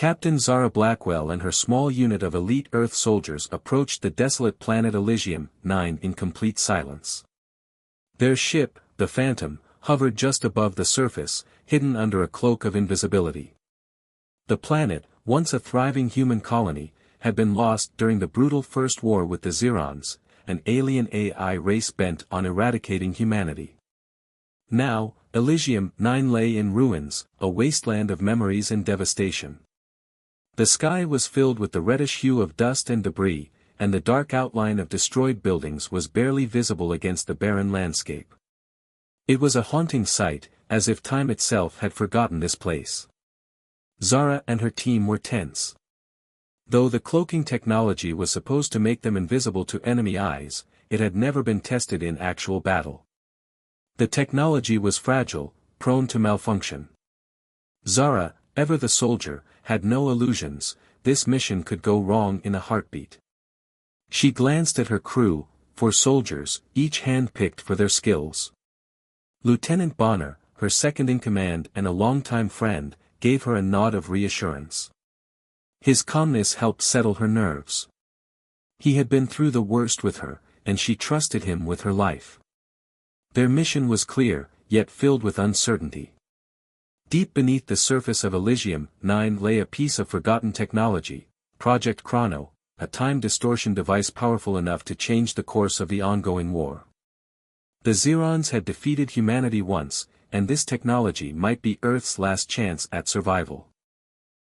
Captain Zara Blackwell and her small unit of elite Earth soldiers approached the desolate planet Elysium 9 in complete silence. Their ship, the Phantom, hovered just above the surface, hidden under a cloak of invisibility. The planet, once a thriving human colony, had been lost during the brutal First War with the Zirons, an alien AI race bent on eradicating humanity. Now, Elysium 9 lay in ruins, a wasteland of memories and devastation. The sky was filled with the reddish hue of dust and debris, and the dark outline of destroyed buildings was barely visible against the barren landscape. It was a haunting sight, as if time itself had forgotten this place. Zara and her team were tense. Though the cloaking technology was supposed to make them invisible to enemy eyes, it had never been tested in actual battle. The technology was fragile, prone to malfunction. Zara, ever the soldier, had no illusions. This mission could go wrong in a heartbeat. She glanced at her crew, 4 soldiers, each hand-picked for their skills. Lieutenant Bonner, her second-in-command and a longtime friend, gave her a nod of reassurance. His calmness helped settle her nerves. He had been through the worst with her, and she trusted him with her life. Their mission was clear, yet filled with uncertainty. Deep beneath the surface of Elysium 9 lay a piece of forgotten technology, Project Chrono, a time distortion device powerful enough to change the course of the ongoing war. The Zirons had defeated humanity once, and this technology might be Earth's last chance at survival.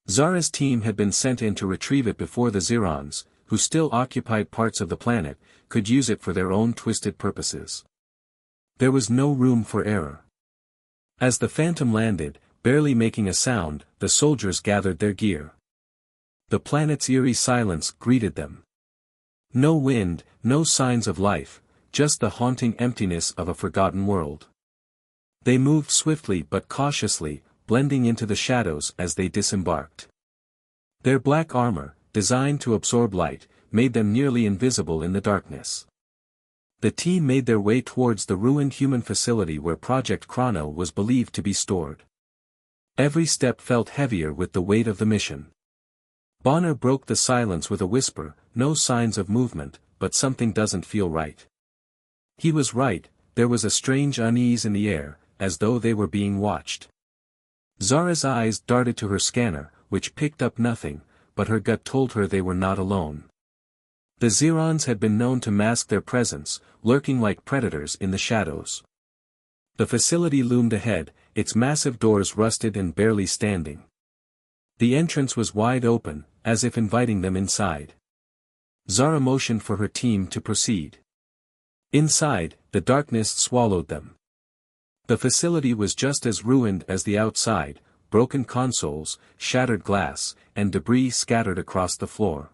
Zara's team had been sent in to retrieve it before the Zirons, who still occupied parts of the planet, could use it for their own twisted purposes. There was no room for error. As the Phantom landed, barely making a sound, the soldiers gathered their gear. The planet's eerie silence greeted them. No wind, no signs of life, just the haunting emptiness of a forgotten world. They moved swiftly but cautiously, blending into the shadows as they disembarked. Their black armor, designed to absorb light, made them nearly invisible in the darkness. The team made their way towards the ruined human facility where Project Chrono was believed to be stored. Every step felt heavier with the weight of the mission. Bonner broke the silence with a whisper, "No signs of movement, but something doesn't feel right." He was right, there was a strange unease in the air, as though they were being watched. Zara's eyes darted to her scanner, which picked up nothing, but her gut told her they were not alone. The Zirons had been known to mask their presence, lurking like predators in the shadows. The facility loomed ahead, its massive doors rusted and barely standing. The entrance was wide open, as if inviting them inside. Zara motioned for her team to proceed. Inside, the darkness swallowed them. The facility was just as ruined as the outside, broken consoles, shattered glass, and debris scattered across the floor.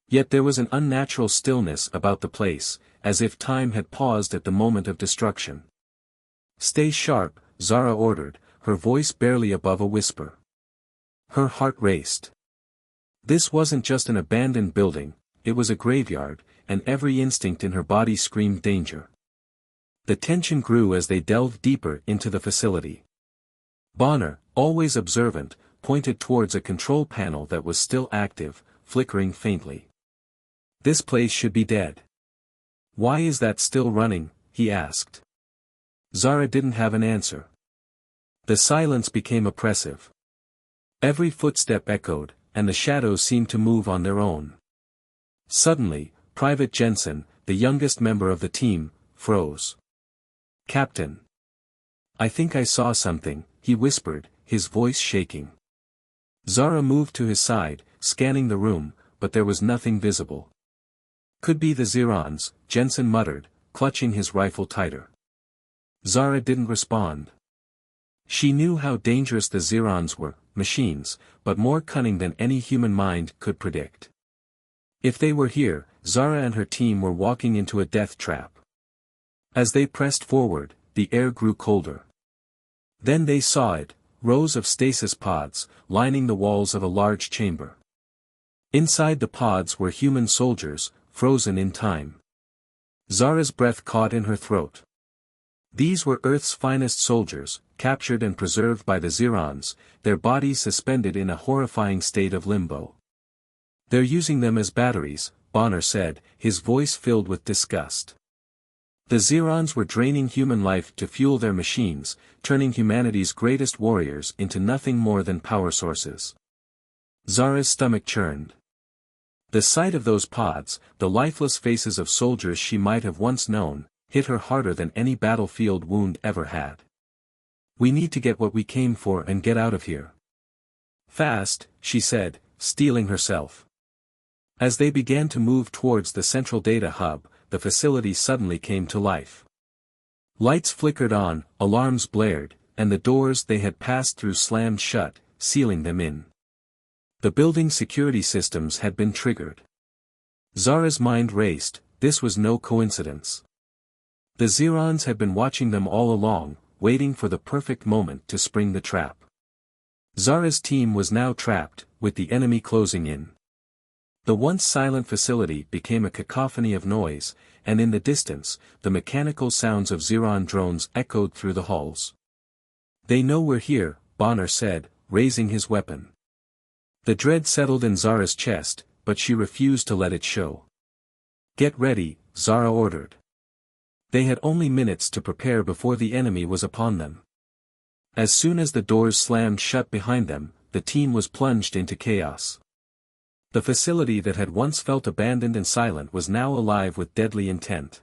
Yet there was an unnatural stillness about the place, as if time had paused at the moment of destruction. "Stay sharp," Zara ordered, her voice barely above a whisper. Her heart raced. This wasn't just an abandoned building, it was a graveyard, and every instinct in her body screamed danger. The tension grew as they delved deeper into the facility. Bonner, always observant, pointed towards a control panel that was still active, flickering faintly. "This place should be dead. Why is that still running?" he asked. Zara didn't have an answer. The silence became oppressive. Every footstep echoed, and the shadows seemed to move on their own. Suddenly, Private Jensen, the youngest member of the team, froze. "Captain. I think I saw something," he whispered, his voice shaking. Zara moved to his side, scanning the room, but there was nothing visible. "Could be the Zirons," Jensen muttered, clutching his rifle tighter. Zara didn't respond. She knew how dangerous the Zirons were, machines, but more cunning than any human mind could predict. If they were here, Zara and her team were walking into a death trap. As they pressed forward, the air grew colder. Then they saw it, rows of stasis pods, lining the walls of a large chamber. Inside the pods were human soldiers, frozen in time. Zara's breath caught in her throat. These were Earth's finest soldiers, captured and preserved by the Zirons, their bodies suspended in a horrifying state of limbo. "They're using them as batteries," Bonner said, his voice filled with disgust. The Zirons were draining human life to fuel their machines, turning humanity's greatest warriors into nothing more than power sources. Zara's stomach churned. The sight of those pods, the lifeless faces of soldiers she might have once known, hit her harder than any battlefield wound ever had. "We need to get what we came for and get out of here. Fast," she said, steeling herself. As they began to move towards the central data hub, the facility suddenly came to life. Lights flickered on, alarms blared, and the doors they had passed through slammed shut, sealing them in. The building's security systems had been triggered. Zara's mind raced. This was no coincidence. The Zirons had been watching them all along, waiting for the perfect moment to spring the trap. Zara's team was now trapped, with the enemy closing in. The once silent facility became a cacophony of noise, and in the distance, the mechanical sounds of Ziron drones echoed through the halls. "They know we're here," Bonner said, raising his weapon. The dread settled in Zara's chest, but she refused to let it show. "Get ready," Zara ordered. They had only minutes to prepare before the enemy was upon them. As soon as the doors slammed shut behind them, the team was plunged into chaos. The facility that had once felt abandoned and silent was now alive with deadly intent.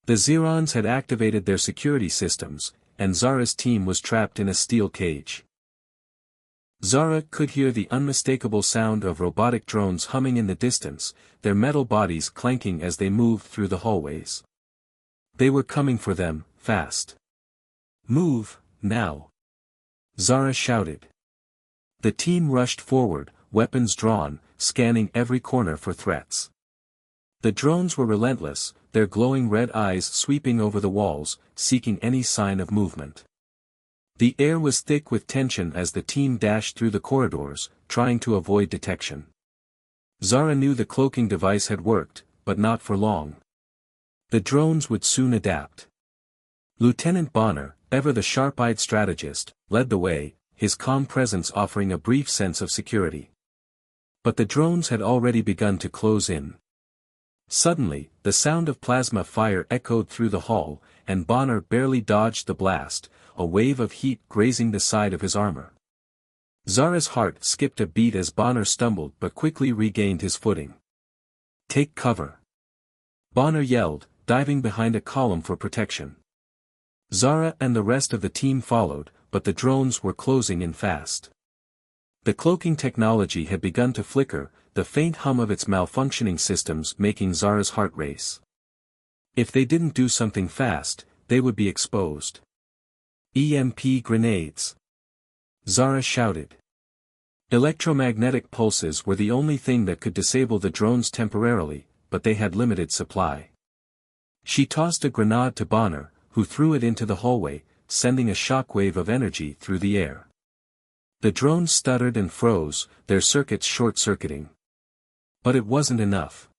The Zirons had activated their security systems, and Zara's team was trapped in a steel cage. Zara could hear the unmistakable sound of robotic drones humming in the distance, their metal bodies clanking as they moved through the hallways. They were coming for them, fast. "Move, now!" Zara shouted. The team rushed forward, weapons drawn, scanning every corner for threats. The drones were relentless, their glowing red eyes sweeping over the walls, seeking any sign of movement. The air was thick with tension as the team dashed through the corridors, trying to avoid detection. Zara knew the cloaking device had worked, but not for long. The drones would soon adapt. Lieutenant Bonner, ever the sharp-eyed strategist, led the way, his calm presence offering a brief sense of security. But the drones had already begun to close in. Suddenly, the sound of plasma fire echoed through the hall, and Bonner barely dodged the blast, a wave of heat grazing the side of his armor. Zara's heart skipped a beat as Bonner stumbled but quickly regained his footing. "Take cover!" Bonner yelled, diving behind a column for protection. Zara and the rest of the team followed, but the drones were closing in fast. The cloaking technology had begun to flicker, the faint hum of its malfunctioning systems making Zara's heart race. If they didn't do something fast, they would be exposed. "EMP grenades!" Zara shouted. Electromagnetic pulses were the only thing that could disable the drones temporarily, but they had limited supply. She tossed a grenade to Bonner, who threw it into the hallway, sending a shockwave of energy through the air. The drones stuttered and froze, their circuits short-circuiting. But it wasn't enough.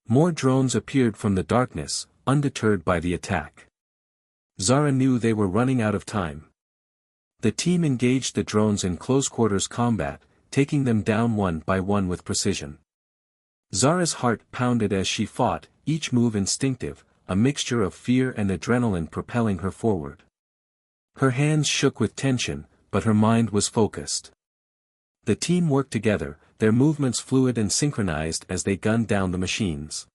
More drones appeared from the darkness, undeterred by the attack. Zara knew they were running out of time. The team engaged the drones in close-quarters combat, taking them down one by one with precision. Zara's heart pounded as she fought, each move instinctive, a mixture of fear and adrenaline propelling her forward. Her hands shook with tension, but her mind was focused. The team worked together, their movements fluid and synchronized as they gunned down the machines.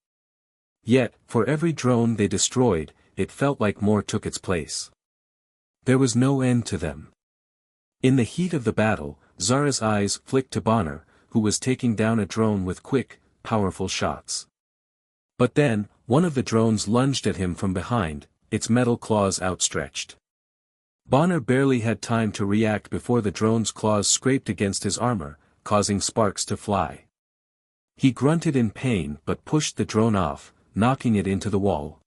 Yet, for every drone they destroyed, it felt like more took its place. There was no end to them. In the heat of the battle, Zara's eyes flicked to Bonner, who was taking down a drone with quick, powerful shots. But then, one of the drones lunged at him from behind, its metal claws outstretched. Bonner barely had time to react before the drone's claws scraped against his armor, causing sparks to fly. He grunted in pain but pushed the drone off, knocking it into the wall.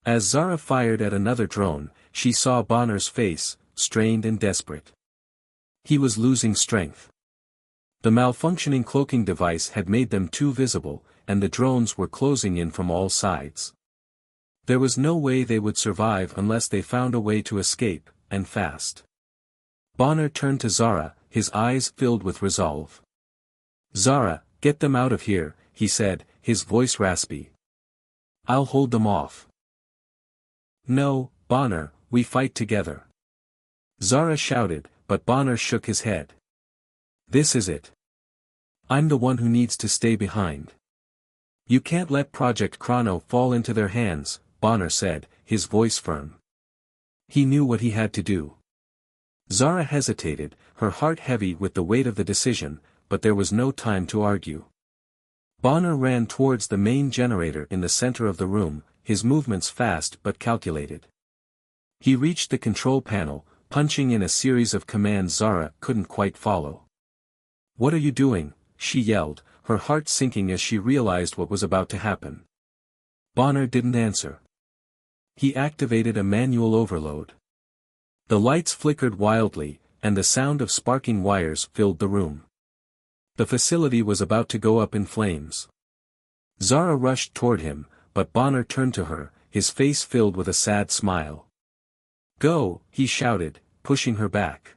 As Zara fired at another drone, she saw Bonner's face, strained and desperate. He was losing strength. The malfunctioning cloaking device had made them too visible, and the drones were closing in from all sides. There was no way they would survive unless they found a way to escape, and fast. Bonner turned to Zara, his eyes filled with resolve. "Zara, get them out of here," he said, his voice raspy. "I'll hold them off." "No, Bonner, we fight together." Zara shouted, but Bonner shook his head. "This is it. I'm the one who needs to stay behind." "You can't let Project Chrono fall into their hands," Bonner said, his voice firm. He knew what he had to do. Zara hesitated, her heart heavy with the weight of the decision, but there was no time to argue. Bonner ran towards the main generator in the center of the room, his movements fast but calculated. He reached the control panel, punching in a series of commands Zara couldn't quite follow. "What are you doing?" she yelled, her heart sinking as she realized what was about to happen. Bonner didn't answer. He activated a manual overload. The lights flickered wildly, and the sound of sparking wires filled the room. The facility was about to go up in flames. Zara rushed toward him, but Bonner turned to her, his face filled with a sad smile. "Go," he shouted, pushing her back.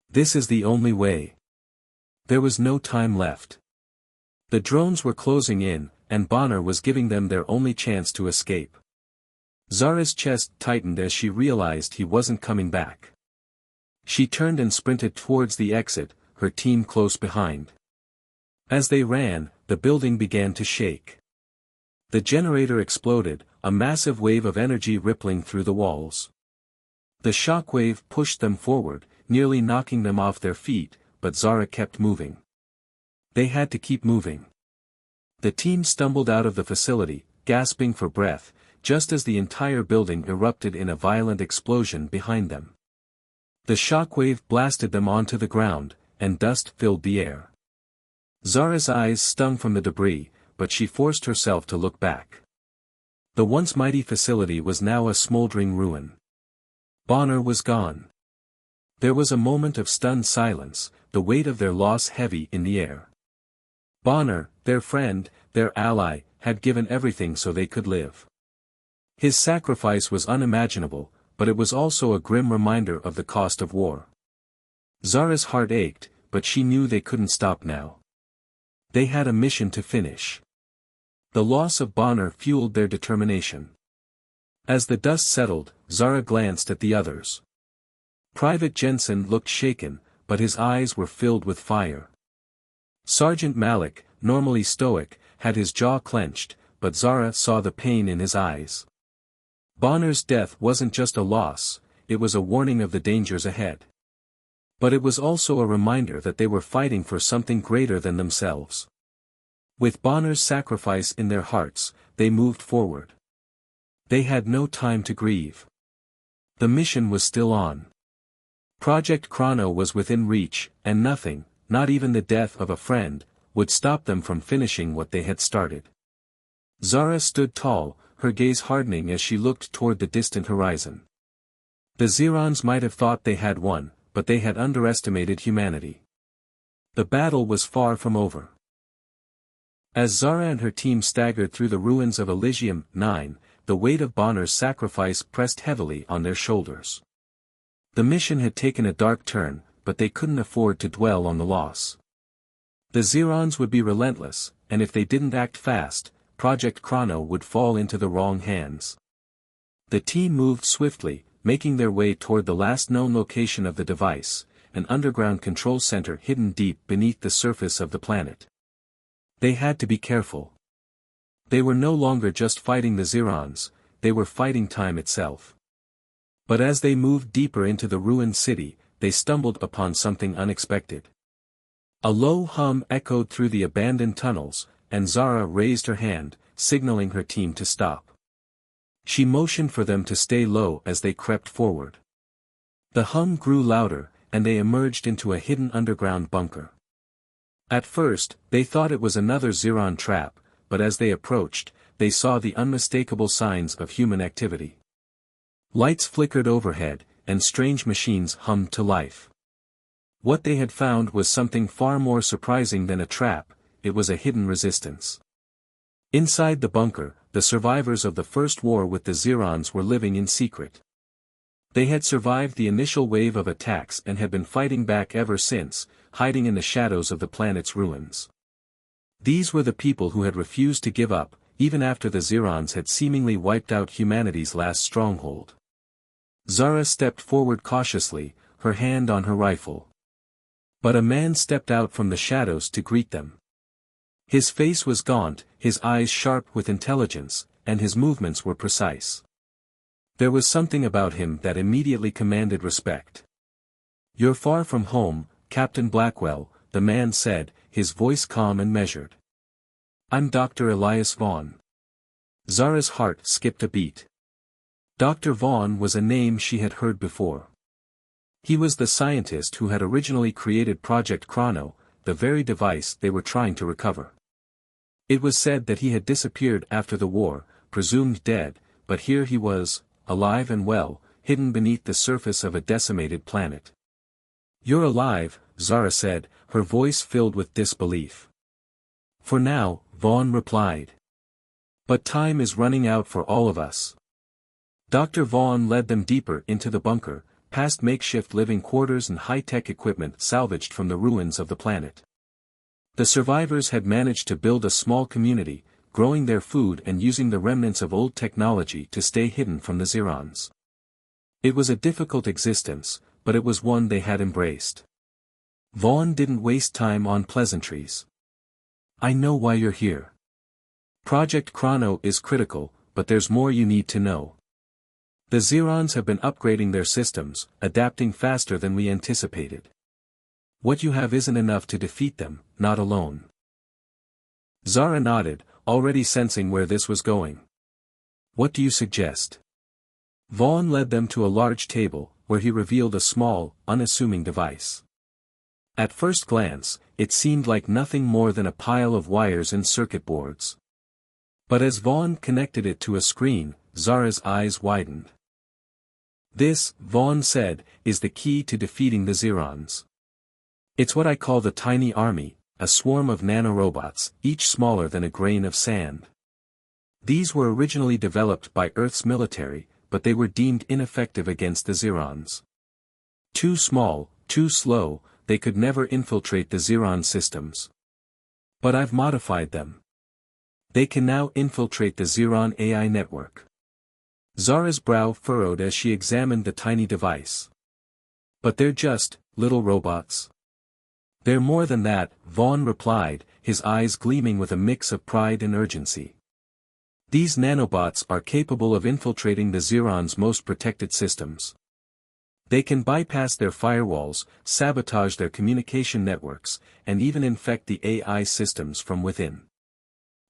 "This is the only way." There was no time left. The drones were closing in, and Bonner was giving them their only chance to escape. Zara's chest tightened as she realized he wasn't coming back. She turned and sprinted towards the exit, her team close behind. As they ran, the building began to shake. The generator exploded, a massive wave of energy rippling through the walls. The shockwave pushed them forward, nearly knocking them off their feet, but Zara kept moving. They had to keep moving. The team stumbled out of the facility, gasping for breath, just as the entire building erupted in a violent explosion behind them. The shockwave blasted them onto the ground, and dust filled the air. Zara's eyes stung from the debris, but she forced herself to look back. The once mighty facility was now a smoldering ruin. Bonner was gone. There was a moment of stunned silence, the weight of their loss heavy in the air. Bonner, their friend, their ally, had given everything so they could live. His sacrifice was unimaginable, but it was also a grim reminder of the cost of war. Zara's heart ached, but she knew they couldn't stop now. They had a mission to finish. The loss of Bonner fueled their determination. As the dust settled, Zara glanced at the others. Private Jensen looked shaken, but his eyes were filled with fire. Sergeant Malik, normally stoic, had his jaw clenched, but Zara saw the pain in his eyes. Bonner's death wasn't just a loss, it was a warning of the dangers ahead. But it was also a reminder that they were fighting for something greater than themselves. With Bonner's sacrifice in their hearts, they moved forward. They had no time to grieve. The mission was still on. Project Chrono was within reach, and nothing, not even the death of a friend, would stop them from finishing what they had started. Zara stood tall, her gaze hardening as she looked toward the distant horizon. The Zerons might have thought they had won, but they had underestimated humanity. The battle was far from over. As Zara and her team staggered through the ruins of Elysium 9, the weight of Bonner's sacrifice pressed heavily on their shoulders. The mission had taken a dark turn, but they couldn't afford to dwell on the loss. The Zerons would be relentless, and if they didn't act fast, Project Chrono would fall into the wrong hands. The team moved swiftly, making their way toward the last known location of the device, an underground control center hidden deep beneath the surface of the planet. They had to be careful. They were no longer just fighting the Zerons, they were fighting time itself. But as they moved deeper into the ruined city, they stumbled upon something unexpected. A low hum echoed through the abandoned tunnels, and Zara raised her hand, signaling her team to stop. She motioned for them to stay low as they crept forward. The hum grew louder, and they emerged into a hidden underground bunker. At first, they thought it was another Zeron trap, but as they approached, they saw the unmistakable signs of human activity. Lights flickered overhead, and strange machines hummed to life. What they had found was something far more surprising than a trap, it was a hidden resistance. Inside the bunker, the survivors of the first war with the Xerons were living in secret. They had survived the initial wave of attacks and had been fighting back ever since, hiding in the shadows of the planet's ruins. These were the people who had refused to give up, even after the Xerons had seemingly wiped out humanity's last stronghold. Zara stepped forward cautiously, her hand on her rifle. But a man stepped out from the shadows to greet them. His face was gaunt, his eyes sharp with intelligence, and his movements were precise. There was something about him that immediately commanded respect. "You're far from home, Captain Blackwell," the man said, his voice calm and measured. "I'm Dr. Elias Vaughn." Zara's heart skipped a beat. Dr. Vaughn was a name she had heard before. He was the scientist who had originally created Project Chrono, the very device they were trying to recover. It was said that he had disappeared after the war, presumed dead, but here he was, alive and well, hidden beneath the surface of a decimated planet. "You're alive," Zara said, her voice filled with disbelief. "For now," Vaughn replied. "But time is running out for all of us." Dr. Vaughn led them deeper into the bunker, past makeshift living quarters and high-tech equipment salvaged from the ruins of the planet. The survivors had managed to build a small community, growing their food and using the remnants of old technology to stay hidden from the Xerons. It was a difficult existence, but it was one they had embraced. Vaughn didn't waste time on pleasantries. "I know why you're here. Project Chrono is critical, but there's more you need to know. The Xerons have been upgrading their systems, adapting faster than we anticipated. What you have isn't enough to defeat them, not alone." Zara nodded, already sensing where this was going. "What do you suggest?" Vaughn led them to a large table, where he revealed a small, unassuming device. At first glance, it seemed like nothing more than a pile of wires and circuit boards. But as Vaughn connected it to a screen, Zara's eyes widened. "This," Vaughn said, "is the key to defeating the Xerons. It's what I call the tiny army, a swarm of nanorobots, each smaller than a grain of sand. These were originally developed by Earth's military, but they were deemed ineffective against the Xerons. Too small, too slow, they could never infiltrate the Xeron systems. But I've modified them. They can now infiltrate the Xeron AI network." Zara's brow furrowed as she examined the tiny device. "But they're just little robots." "They're more than that," Vaughn replied, his eyes gleaming with a mix of pride and urgency. "These nanobots are capable of infiltrating the Xerons' most protected systems. They can bypass their firewalls, sabotage their communication networks, and even infect the AI systems from within.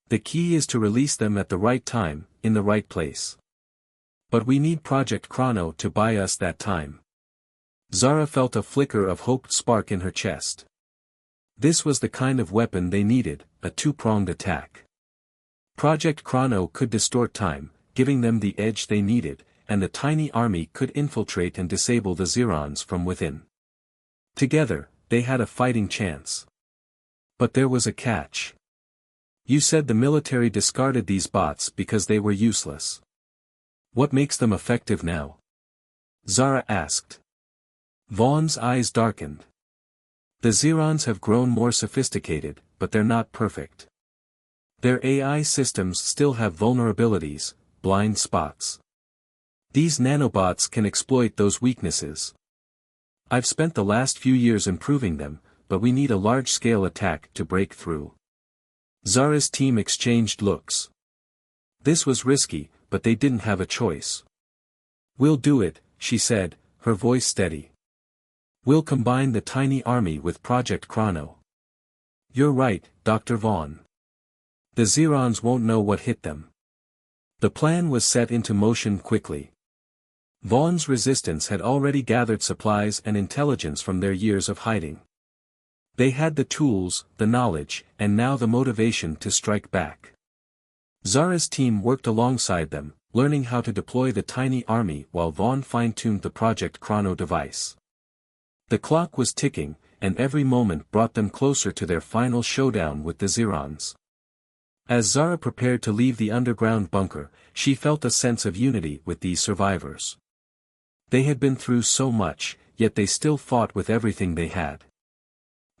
The key is to release them at the right time, in the right place. But we need Project Chrono to buy us that time." Zara felt a flicker of hope spark in her chest. This was the kind of weapon they needed, a two-pronged attack. Project Chrono could distort time, giving them the edge they needed, and the tiny army could infiltrate and disable the Xerons from within. Together, they had a fighting chance. But there was a catch. "You said the military discarded these bots because they were useless. What makes them effective now?" Zara asked. Vaughn's eyes darkened. "The Xerons have grown more sophisticated, but they're not perfect. Their AI systems still have vulnerabilities, blind spots. These nanobots can exploit those weaknesses. I've spent the last few years improving them, but we need a large-scale attack to break through." Zara's team exchanged looks. This was risky, but they didn't have a choice. "We'll do it," she said, her voice steady. "We'll combine the tiny army with Project Chrono." "You're right, Dr. Vaughn. The Xerons won't know what hit them." The plan was set into motion quickly. Vaughn's resistance had already gathered supplies and intelligence from their years of hiding. They had the tools, the knowledge, and now the motivation to strike back. Zara's team worked alongside them, learning how to deploy the tiny army while Vaughn fine-tuned the Project Chrono device. The clock was ticking, and every moment brought them closer to their final showdown with the Xerons. As Zara prepared to leave the underground bunker, she felt a sense of unity with these survivors. They had been through so much, yet they still fought with everything they had.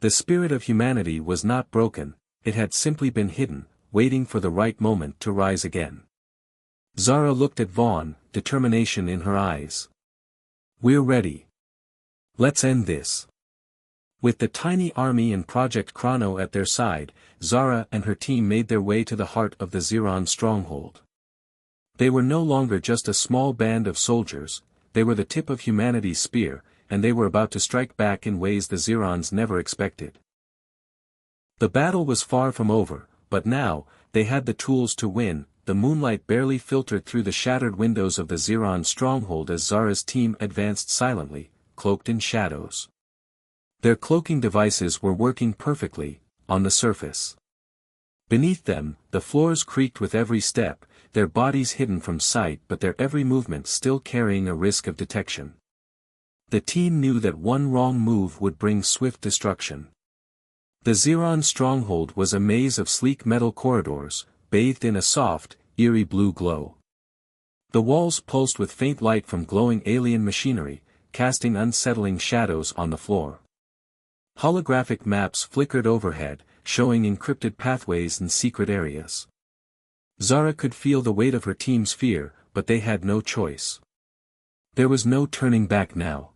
The spirit of humanity was not broken, it had simply been hidden, waiting for the right moment to rise again. Zara looked at Vaughn, determination in her eyes. "We're ready. Let's end this." With the tiny army and Project Chrono at their side, Zara and her team made their way to the heart of the Xeron stronghold. They were no longer just a small band of soldiers, they were the tip of humanity's spear, and they were about to strike back in ways the Xerons never expected. The battle was far from over, but now, they had the tools to win. The moonlight barely filtered through the shattered windows of the Xeron stronghold as Zara's team advanced silently, cloaked in shadows. Their cloaking devices were working perfectly, on the surface. Beneath them, the floors creaked with every step, their bodies hidden from sight but their every movement still carrying a risk of detection. The team knew that one wrong move would bring swift destruction. The Xeron stronghold was a maze of sleek metal corridors, bathed in a soft, eerie blue glow. The walls pulsed with faint light from glowing alien machinery, casting unsettling shadows on the floor. Holographic maps flickered overhead, showing encrypted pathways and secret areas. Zara could feel the weight of her team's fear, but they had no choice. There was no turning back now.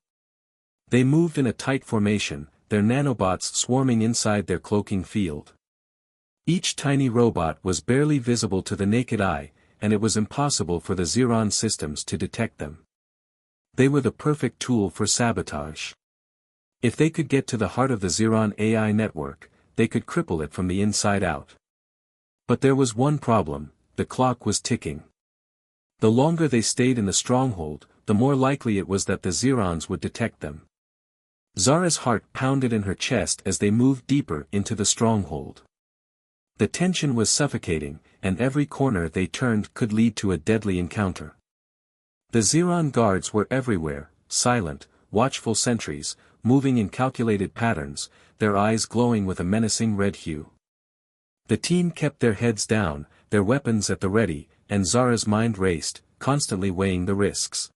They moved in a tight formation, their nanobots swarming inside their cloaking field. Each tiny robot was barely visible to the naked eye, and it was impossible for the Xeron systems to detect them. They were the perfect tool for sabotage. If they could get to the heart of the Xeron AI network, they could cripple it from the inside out. But there was one problem: the clock was ticking. The longer they stayed in the stronghold, the more likely it was that the Xerons would detect them. Zara's heart pounded in her chest as they moved deeper into the stronghold. The tension was suffocating, and every corner they turned could lead to a deadly encounter. The Xeron guards were everywhere, silent, watchful sentries, moving in calculated patterns, their eyes glowing with a menacing red hue. The team kept their heads down, their weapons at the ready, and Zara's mind raced, constantly weighing the risks.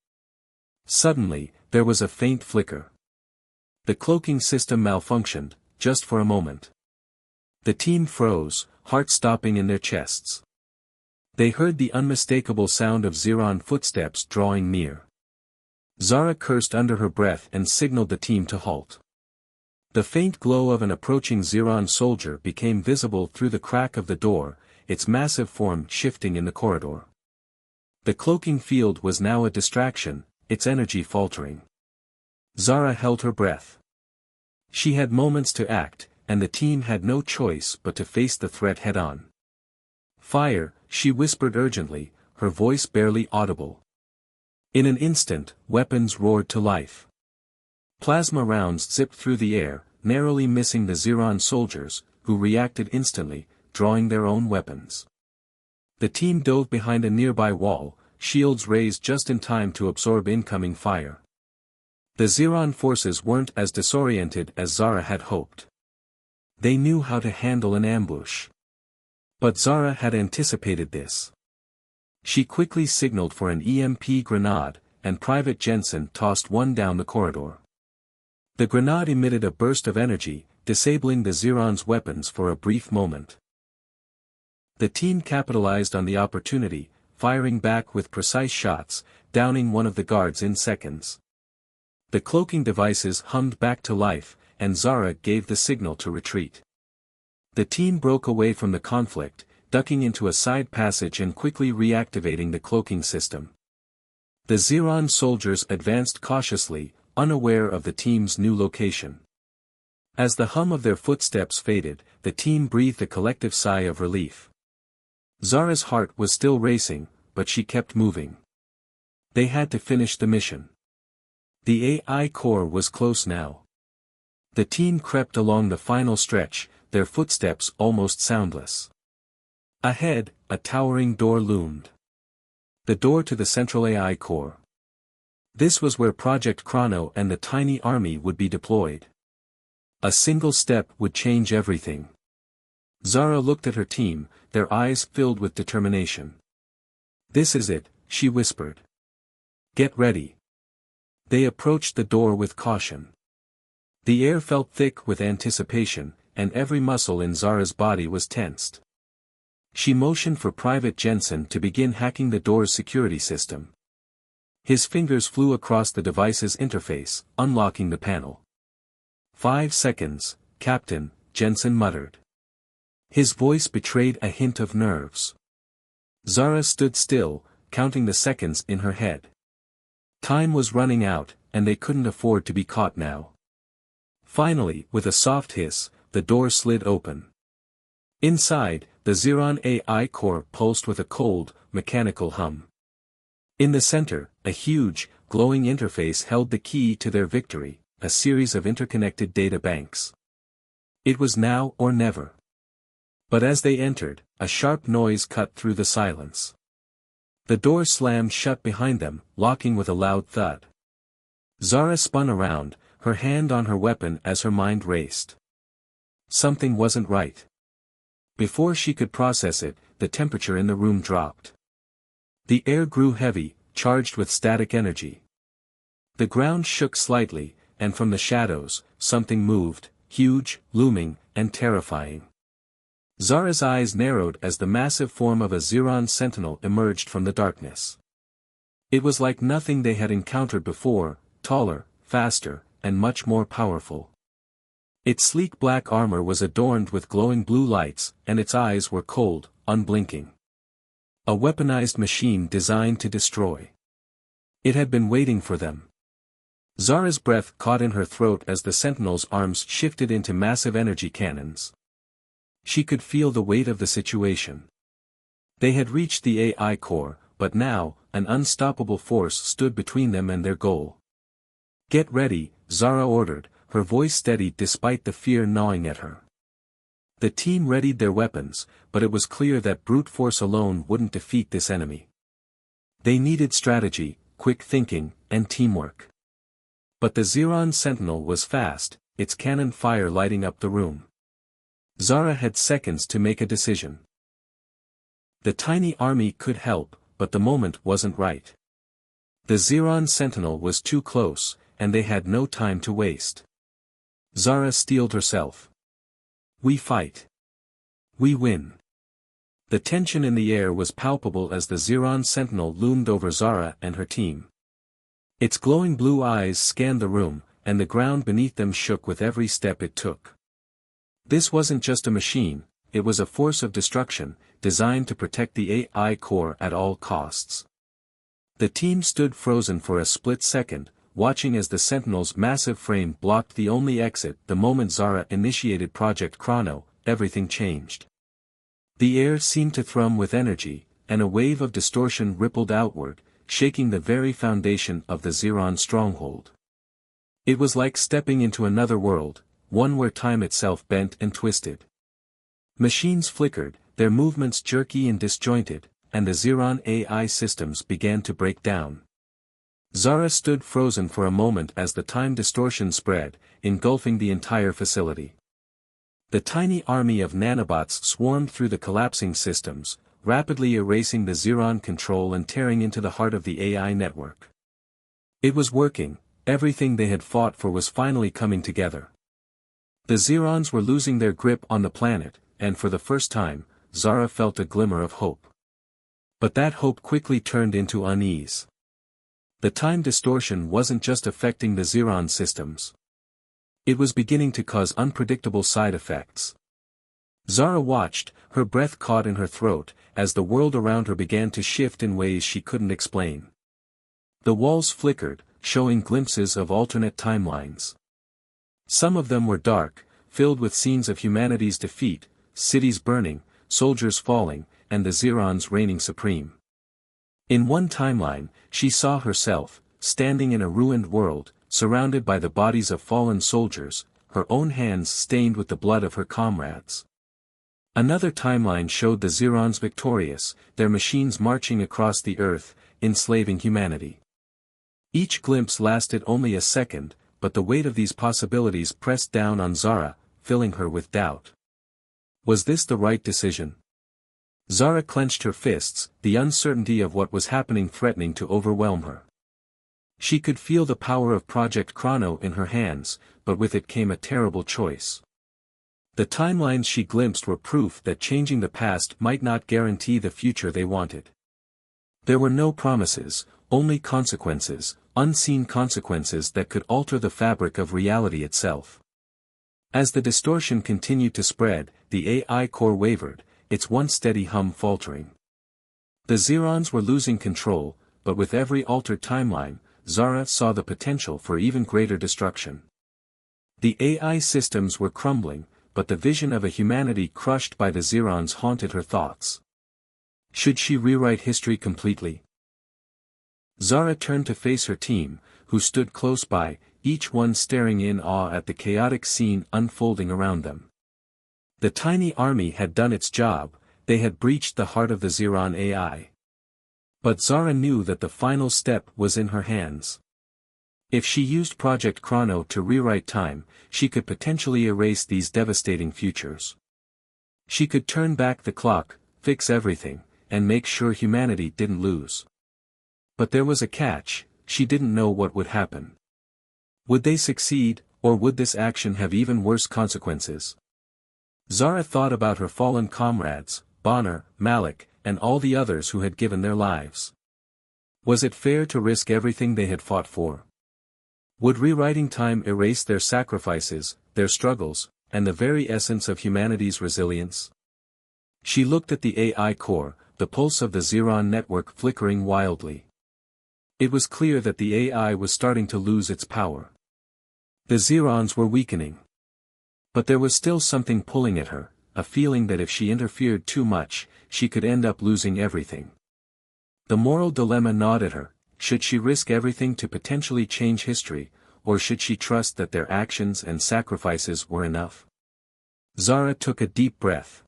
Suddenly, there was a faint flicker. The cloaking system malfunctioned, just for a moment. The team froze, heart stopping in their chests. They heard the unmistakable sound of Xeron footsteps drawing near. Zara cursed under her breath and signaled the team to halt. The faint glow of an approaching Xeron soldier became visible through the crack of the door, its massive form shifting in the corridor. The cloaking field was now a distraction, its energy faltering. Zara held her breath. She had moments to act, and the team had no choice but to face the threat head-on. "Fire," she whispered urgently, her voice barely audible. In an instant, weapons roared to life. Plasma rounds zipped through the air, narrowly missing the Xeron soldiers, who reacted instantly, drawing their own weapons. The team dove behind a nearby wall, shields raised just in time to absorb incoming fire. The Xeron forces weren't as disoriented as Zara had hoped. They knew how to handle an ambush. But Zara had anticipated this. She quickly signaled for an EMP grenade, and Private Jensen tossed one down the corridor. The grenade emitted a burst of energy, disabling the Xeron's weapons for a brief moment. The team capitalized on the opportunity, firing back with precise shots, downing one of the guards in seconds. The cloaking devices hummed back to life, and Zara gave the signal to retreat. The team broke away from the conflict, ducking into a side passage and quickly reactivating the cloaking system. The Xeron soldiers advanced cautiously, unaware of the team's new location. As the hum of their footsteps faded, the team breathed a collective sigh of relief. Zara's heart was still racing, but she kept moving. They had to finish the mission. The AI core was close now. The team crept along the final stretch, their footsteps almost soundless. Ahead, a towering door loomed. The door to the central AI core. This was where Project Chrono and the tiny army would be deployed. A single step would change everything. Zara looked at her team, their eyes filled with determination. "This is it," she whispered. "Get ready." They approached the door with caution. The air felt thick with anticipation, and every muscle in Zara's body was tensed. She motioned for Private Jensen to begin hacking the door's security system. His fingers flew across the device's interface, unlocking the panel. 5 seconds, Captain, Jensen muttered. His voice betrayed a hint of nerves. Zara stood still, counting the seconds in her head. Time was running out, and they couldn't afford to be caught now. Finally, with a soft hiss, the door slid open. Inside, the Xeron AI core pulsed with a cold, mechanical hum. In the center, a huge, glowing interface held the key to their victory, a series of interconnected data banks. It was now or never. But as they entered, a sharp noise cut through the silence. The door slammed shut behind them, locking with a loud thud. Zara spun around, her hand on her weapon as her mind raced. Something wasn't right. Before she could process it, the temperature in the room dropped. The air grew heavy, charged with static energy. The ground shook slightly, and from the shadows, something moved, huge, looming, and terrifying. Zara's eyes narrowed as the massive form of a Xeron sentinel emerged from the darkness. It was like nothing they had encountered before, taller, faster, and much more powerful. Its sleek black armor was adorned with glowing blue lights, and its eyes were cold, unblinking. A weaponized machine designed to destroy. It had been waiting for them. Zara's breath caught in her throat as the sentinel's arms shifted into massive energy cannons. She could feel the weight of the situation. They had reached the AI core, but now, an unstoppable force stood between them and their goal. "Get ready," Zara ordered, her voice steady despite the fear gnawing at her. The team readied their weapons, but it was clear that brute force alone wouldn't defeat this enemy. They needed strategy, quick thinking, and teamwork. But the Xeron Sentinel was fast, its cannon fire lighting up the room. Zara had seconds to make a decision. The tiny army could help, but the moment wasn't right. The Xeron Sentinel was too close, and they had no time to waste. Zara steeled herself. "We fight. We win." The tension in the air was palpable as the Xeron Sentinel loomed over Zara and her team. Its glowing blue eyes scanned the room, and the ground beneath them shook with every step it took. This wasn't just a machine, it was a force of destruction, designed to protect the AI core at all costs. The team stood frozen for a split second, watching as the Sentinel's massive frame blocked the only exit. The moment Zara initiated Project Chrono, everything changed. The air seemed to thrum with energy, and a wave of distortion rippled outward, shaking the very foundation of the Xeron stronghold. It was like stepping into another world, one where time itself bent and twisted. Machines flickered, their movements jerky and disjointed, and the Xeron AI systems began to break down. Zara stood frozen for a moment as the time distortion spread, engulfing the entire facility. The tiny army of nanobots swarmed through the collapsing systems, rapidly erasing the Xeron control and tearing into the heart of the AI network. It was working, everything they had fought for was finally coming together. The Xerons were losing their grip on the planet, and for the first time, Zara felt a glimmer of hope. But that hope quickly turned into unease. The time distortion wasn't just affecting the Xeron systems. It was beginning to cause unpredictable side effects. Zara watched, her breath caught in her throat, as the world around her began to shift in ways she couldn't explain. The walls flickered, showing glimpses of alternate timelines. Some of them were dark, filled with scenes of humanity's defeat, cities burning, soldiers falling, and the Xerons reigning supreme. In one timeline, she saw herself, standing in a ruined world, surrounded by the bodies of fallen soldiers, her own hands stained with the blood of her comrades. Another timeline showed the Xerons victorious, their machines marching across the earth, enslaving humanity. Each glimpse lasted only a second, but the weight of these possibilities pressed down on Zara, filling her with doubt. Was this the right decision? Zara clenched her fists, the uncertainty of what was happening threatening to overwhelm her. She could feel the power of Project Chrono in her hands, but with it came a terrible choice. The timelines she glimpsed were proof that changing the past might not guarantee the future they wanted. There were no promises, only consequences, unseen consequences that could alter the fabric of reality itself. As the distortion continued to spread, the AI core wavered, its once steady hum faltering. The Zerons were losing control, but with every altered timeline, Zara saw the potential for even greater destruction. The AI systems were crumbling, but the vision of a humanity crushed by the Zerons haunted her thoughts. Should she rewrite history completely? Zara turned to face her team, who stood close by, each one staring in awe at the chaotic scene unfolding around them. The tiny army had done its job, they had breached the heart of the Zeron AI. But Zara knew that the final step was in her hands. If she used Project Chrono to rewrite time, she could potentially erase these devastating futures. She could turn back the clock, fix everything, and make sure humanity didn't lose. But there was a catch, she didn't know what would happen. Would they succeed, or would this action have even worse consequences? Zara thought about her fallen comrades, Bonner, Malik, and all the others who had given their lives. Was it fair to risk everything they had fought for? Would rewriting time erase their sacrifices, their struggles, and the very essence of humanity's resilience? She looked at the AI core, the pulse of the Zeron network flickering wildly. It was clear that the AI was starting to lose its power. The Zerons were weakening. But there was still something pulling at her, a feeling that if she interfered too much, she could end up losing everything. The moral dilemma gnawed at her. Should she risk everything to potentially change history, or should she trust that their actions and sacrifices were enough? Zara took a deep breath.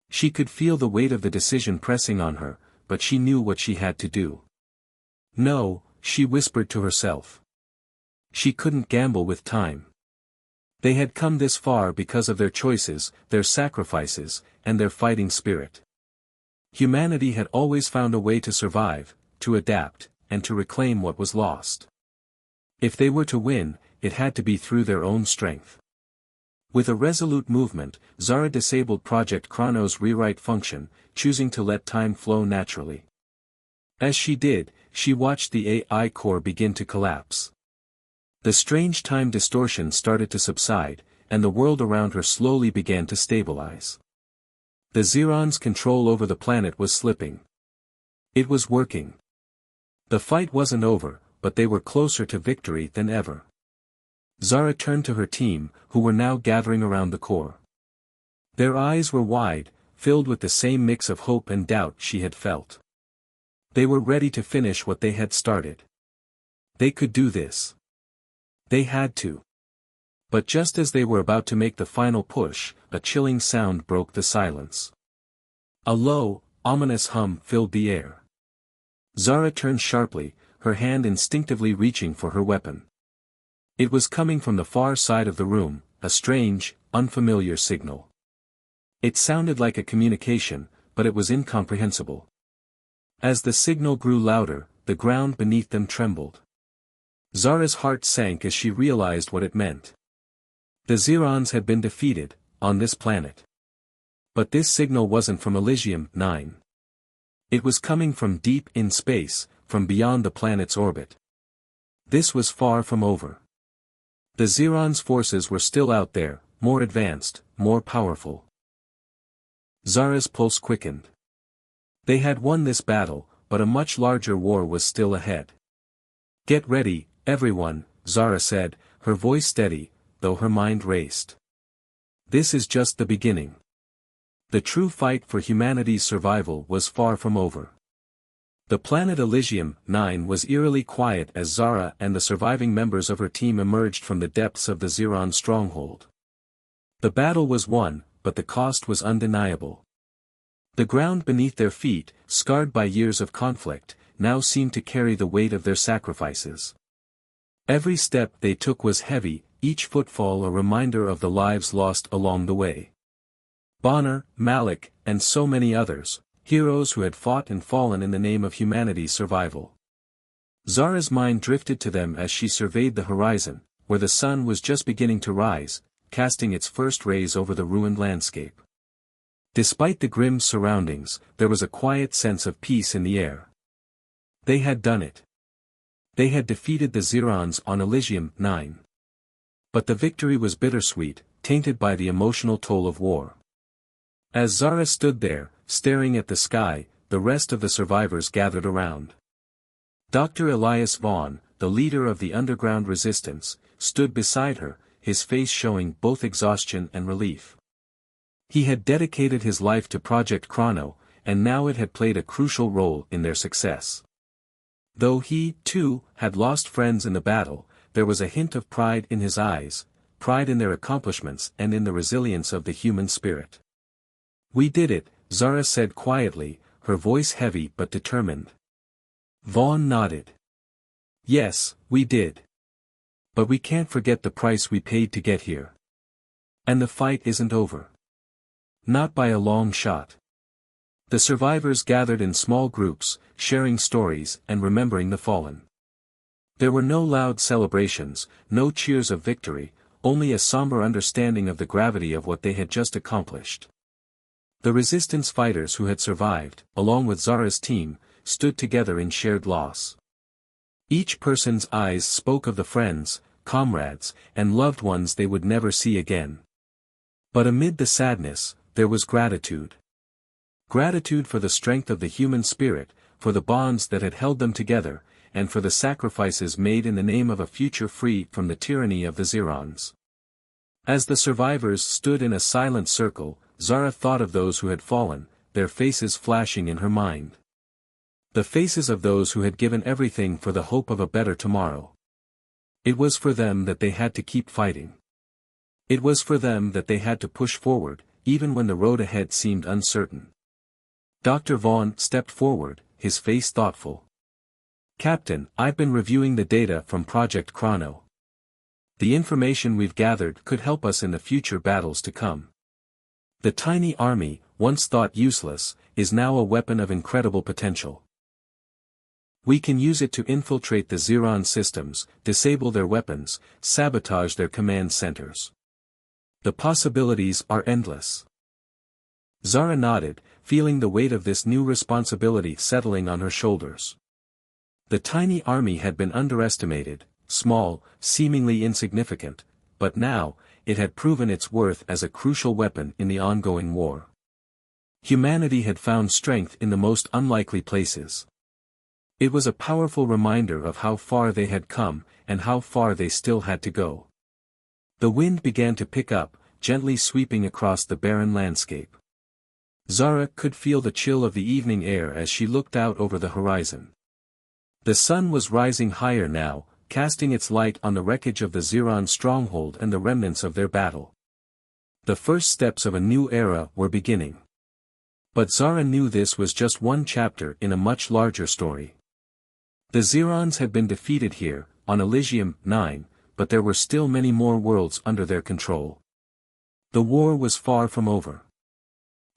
She could feel the weight of the decision pressing on her, but she knew what she had to do. No, she whispered to herself. She couldn't gamble with time. They had come this far because of their choices, their sacrifices, and their fighting spirit. Humanity had always found a way to survive, to adapt, and to reclaim what was lost. If they were to win, it had to be through their own strength. With a resolute movement, Zara disabled Project Chrono's rewrite function, choosing to let time flow naturally. As she did, she watched the AI core begin to collapse. The strange time distortion started to subside, and the world around her slowly began to stabilize. The Zeron's control over the planet was slipping. It was working. The fight wasn't over, but they were closer to victory than ever. Zara turned to her team, who were now gathering around the core. Their eyes were wide, filled with the same mix of hope and doubt she had felt. They were ready to finish what they had started. They could do this. They had to. But just as they were about to make the final push, a chilling sound broke the silence. A low, ominous hum filled the air. Zara turned sharply, her hand instinctively reaching for her weapon. It was coming from the far side of the room, a strange, unfamiliar signal. It sounded like a communication, but it was incomprehensible. As the signal grew louder, the ground beneath them trembled. Zara's heart sank as she realized what it meant. The Zerons had been defeated, on this planet. But this signal wasn't from Elysium 9. It was coming from deep in space, from beyond the planet's orbit. This was far from over. The Zerons' forces were still out there, more advanced, more powerful. Zara's pulse quickened. They had won this battle, but a much larger war was still ahead. "Get ready, everyone," Zara said, her voice steady, though her mind raced. "This is just the beginning." The true fight for humanity's survival was far from over. The planet Elysium 9 was eerily quiet as Zara and the surviving members of her team emerged from the depths of the Zeron stronghold. The battle was won, but the cost was undeniable. The ground beneath their feet, scarred by years of conflict, now seemed to carry the weight of their sacrifices. Every step they took was heavy, each footfall a reminder of the lives lost along the way. Bonner, Malik, and so many others, heroes who had fought and fallen in the name of humanity's survival. Zara's mind drifted to them as she surveyed the horizon, where the sun was just beginning to rise, casting its first rays over the ruined landscape. Despite the grim surroundings, there was a quiet sense of peace in the air. They had done it. They had defeated the Zirons on Elysium 9. But the victory was bittersweet, tainted by the emotional toll of war. As Zara stood there, staring at the sky, the rest of the survivors gathered around. Dr. Elias Vaughn, the leader of the underground resistance, stood beside her, his face showing both exhaustion and relief. He had dedicated his life to Project Chrono, and now it had played a crucial role in their success. Though he, too, had lost friends in the battle, there was a hint of pride in his eyes, pride in their accomplishments and in the resilience of the human spirit. "We did it," Zara said quietly, her voice heavy but determined. Vaughn nodded. "Yes, we did. But we can't forget the price we paid to get here. And the fight isn't over. Not by a long shot." The survivors gathered in small groups, sharing stories and remembering the fallen. There were no loud celebrations, no cheers of victory, only a somber understanding of the gravity of what they had just accomplished. The resistance fighters who had survived, along with Zara's team, stood together in shared loss. Each person's eyes spoke of the friends, comrades, and loved ones they would never see again. But amid the sadness, there was gratitude. Gratitude for the strength of the human spirit, for the bonds that had held them together, and for the sacrifices made in the name of a future free from the tyranny of the Zirons. As the survivors stood in a silent circle, Zara thought of those who had fallen, their faces flashing in her mind. The faces of those who had given everything for the hope of a better tomorrow. It was for them that they had to keep fighting. It was for them that they had to push forward, even when the road ahead seemed uncertain. Dr. Vaughn stepped forward, his face thoughtful. "Captain, I've been reviewing the data from Project Chrono. The information we've gathered could help us in the future battles to come. The tiny army, once thought useless, is now a weapon of incredible potential. We can use it to infiltrate the Ziron systems, disable their weapons, sabotage their command centers. The possibilities are endless." Zara nodded, feeling the weight of this new responsibility settling on her shoulders. The tiny army had been underestimated, small, seemingly insignificant, but now, it had proven its worth as a crucial weapon in the ongoing war. Humanity had found strength in the most unlikely places. It was a powerful reminder of how far they had come, and how far they still had to go. The wind began to pick up, gently sweeping across the barren landscape. Zara could feel the chill of the evening air as she looked out over the horizon. The sun was rising higher now, casting its light on the wreckage of the Ziron stronghold and the remnants of their battle. The first steps of a new era were beginning. But Zara knew this was just one chapter in a much larger story. The Zirons had been defeated here, on Elysium 9, but there were still many more worlds under their control. The war was far from over.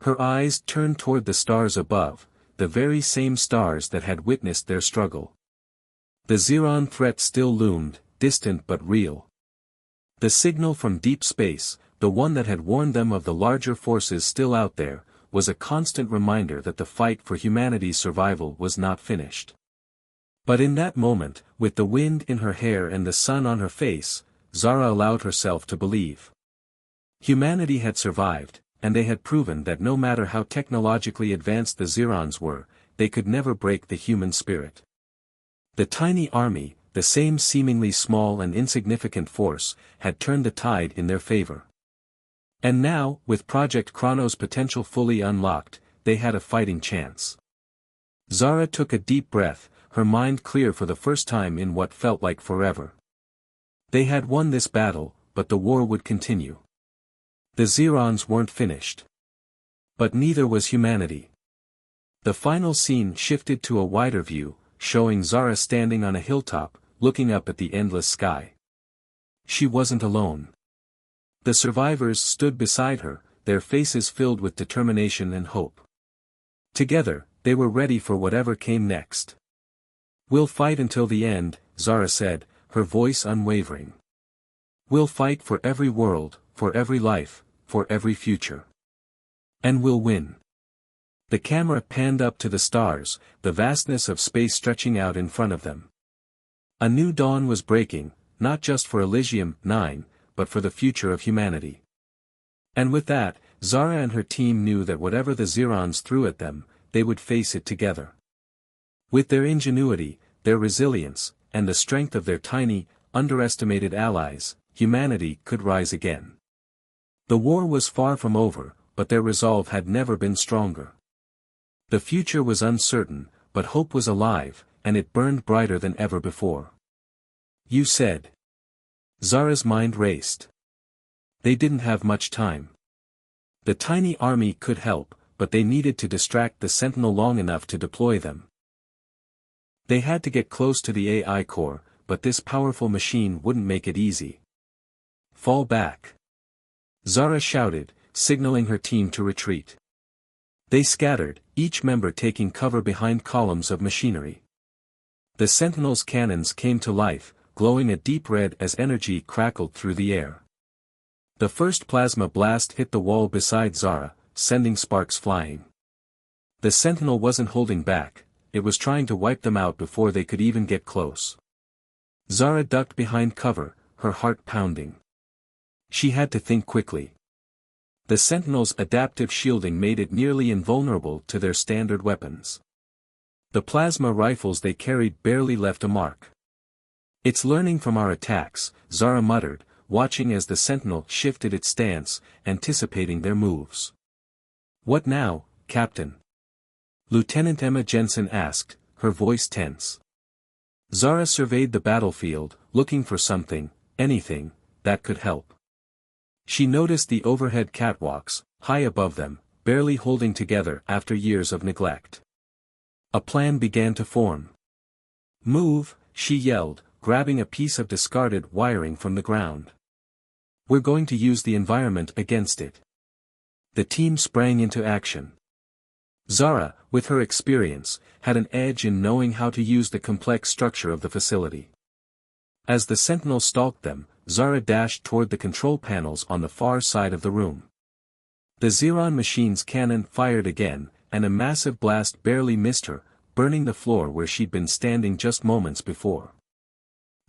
Her eyes turned toward the stars above, the very same stars that had witnessed their struggle. The Ziron threat still loomed, distant but real. The signal from deep space, the one that had warned them of the larger forces still out there, was a constant reminder that the fight for humanity's survival was not finished. But in that moment, with the wind in her hair and the sun on her face, Zara allowed herself to believe. Humanity had survived, and they had proven that no matter how technologically advanced the Zirons were, they could never break the human spirit. The tiny army, the same seemingly small and insignificant force, had turned the tide in their favor. And now, with Project Chrono's potential fully unlocked, they had a fighting chance. Zara took a deep breath, her mind clear for the first time in what felt like forever. They had won this battle, but the war would continue. The Zirons weren't finished. But neither was humanity. The final scene shifted to a wider view, showing Zara standing on a hilltop, looking up at the endless sky. She wasn't alone. The survivors stood beside her, their faces filled with determination and hope. Together, they were ready for whatever came next. "We'll fight until the end," Zara said, her voice unwavering. "We'll fight for every world, for every life, for every future. And we'll win." The camera panned up to the stars, the vastness of space stretching out in front of them. A new dawn was breaking, not just for Elysium 9, but for the future of humanity. And with that, Zara and her team knew that whatever the Zirons threw at them, they would face it together. With their ingenuity, their resilience, and the strength of their tiny, underestimated allies, humanity could rise again. The war was far from over, but their resolve had never been stronger. The future was uncertain, but hope was alive, and it burned brighter than ever before. "You said." Zara's mind raced. They didn't have much time. The tiny army could help, but they needed to distract the Sentinel long enough to deploy them. They had to get close to the AI core, but this powerful machine wouldn't make it easy. "Fall back!" Zara shouted, signaling her team to retreat. They scattered, each member taking cover behind columns of machinery. The Sentinel's cannons came to life, glowing a deep red as energy crackled through the air. The first plasma blast hit the wall beside Zara, sending sparks flying. The Sentinel wasn't holding back, it was trying to wipe them out before they could even get close. Zara ducked behind cover, her heart pounding. She had to think quickly. The Sentinel's adaptive shielding made it nearly invulnerable to their standard weapons. The plasma rifles they carried barely left a mark. "It's learning from our attacks," Zara muttered, watching as the Sentinel shifted its stance, anticipating their moves. "What now, Captain?" Lieutenant Emma Jensen asked, her voice tense. Zara surveyed the battlefield, looking for something, anything, that could help. She noticed the overhead catwalks, high above them, barely holding together after years of neglect. A plan began to form. "Move," she yelled, grabbing a piece of discarded wiring from the ground. "We're going to use the environment against it." The team sprang into action. Zara, with her experience, had an edge in knowing how to use the complex structure of the facility. As the Sentinel stalked them, Zara dashed toward the control panels on the far side of the room. The Ziron machine's cannon fired again, and a massive blast barely missed her, burning the floor where she'd been standing just moments before.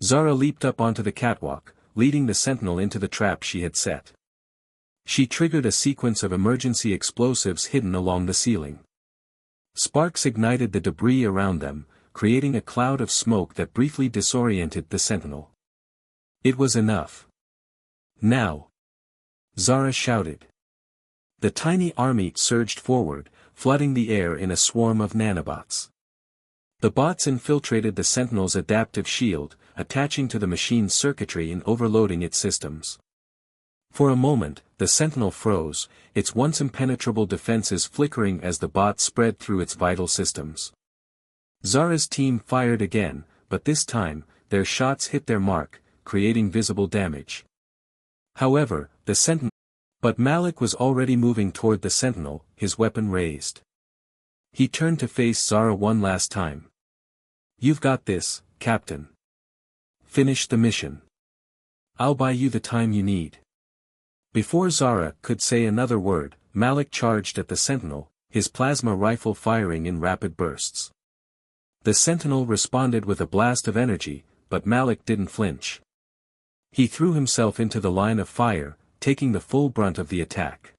Zara leaped up onto the catwalk, leading the Sentinel into the trap she had set. She triggered a sequence of emergency explosives hidden along the ceiling. Sparks ignited the debris around them, creating a cloud of smoke that briefly disoriented the Sentinel. It was enough. "Now!" Zara shouted. The tiny army surged forward, flooding the air in a swarm of nanobots. The bots infiltrated the Sentinel's adaptive shield, attaching to the machine's circuitry and overloading its systems. For a moment, the Sentinel froze, its once impenetrable defenses flickering as the bot spread through its vital systems. Zara's team fired again, but this time, their shots hit their mark, creating visible damage. However, But Malik was already moving toward the Sentinel, his weapon raised. He turned to face Zara one last time. "You've got this, Captain. Finish the mission. I'll buy you the time you need." Before Zara could say another word, Malik charged at the Sentinel, his plasma rifle firing in rapid bursts. The Sentinel responded with a blast of energy, but Malik didn't flinch. He threw himself into the line of fire, taking the full brunt of the attack.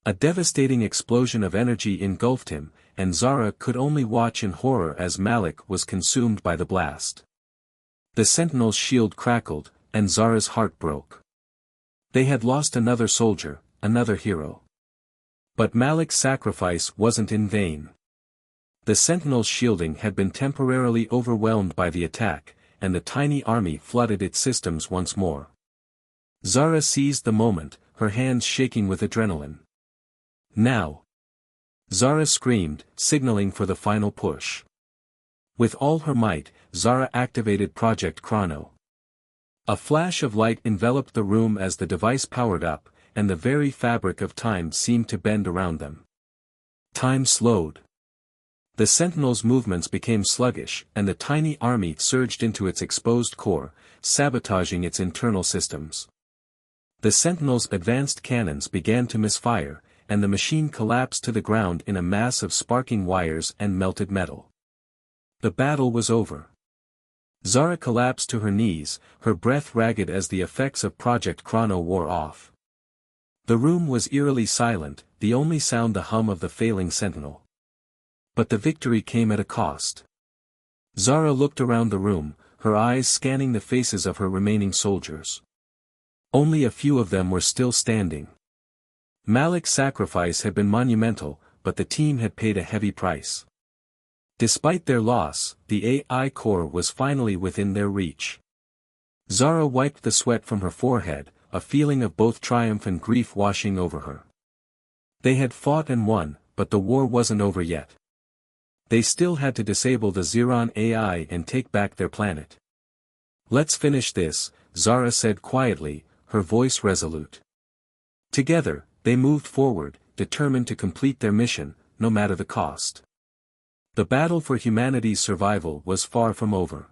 A devastating explosion of energy engulfed him, and Zara could only watch in horror as Malik was consumed by the blast. The Sentinel's shield crackled, and Zara's heart broke. They had lost another soldier, another hero. But Malik's sacrifice wasn't in vain. The Sentinel's shielding had been temporarily overwhelmed by the attack, and the tiny army flooded its systems once more. Zara seized the moment, her hands shaking with adrenaline. "Now!" Zara screamed, signaling for the final push. With all her might, Zara activated Project Chrono. A flash of light enveloped the room as the device powered up, and the very fabric of time seemed to bend around them. Time slowed. The Sentinel's movements became sluggish, and the tiny army surged into its exposed core, sabotaging its internal systems. The Sentinel's advanced cannons began to misfire, and the machine collapsed to the ground in a mass of sparking wires and melted metal. The battle was over. Zara collapsed to her knees, her breath ragged as the effects of Project Chrono wore off. The room was eerily silent, the only sound the hum of the failing Sentinel. But the victory came at a cost. Zara looked around the room, her eyes scanning the faces of her remaining soldiers. Only a few of them were still standing. Malik's sacrifice had been monumental, but the team had paid a heavy price. Despite their loss, the AI core was finally within their reach. Zara wiped the sweat from her forehead, a feeling of both triumph and grief washing over her. They had fought and won, but the war wasn't over yet. They still had to disable the Xeron AI and take back their planet. "Let's finish this," Zara said quietly, her voice resolute. Together, they moved forward, determined to complete their mission, no matter the cost. The battle for humanity's survival was far from over.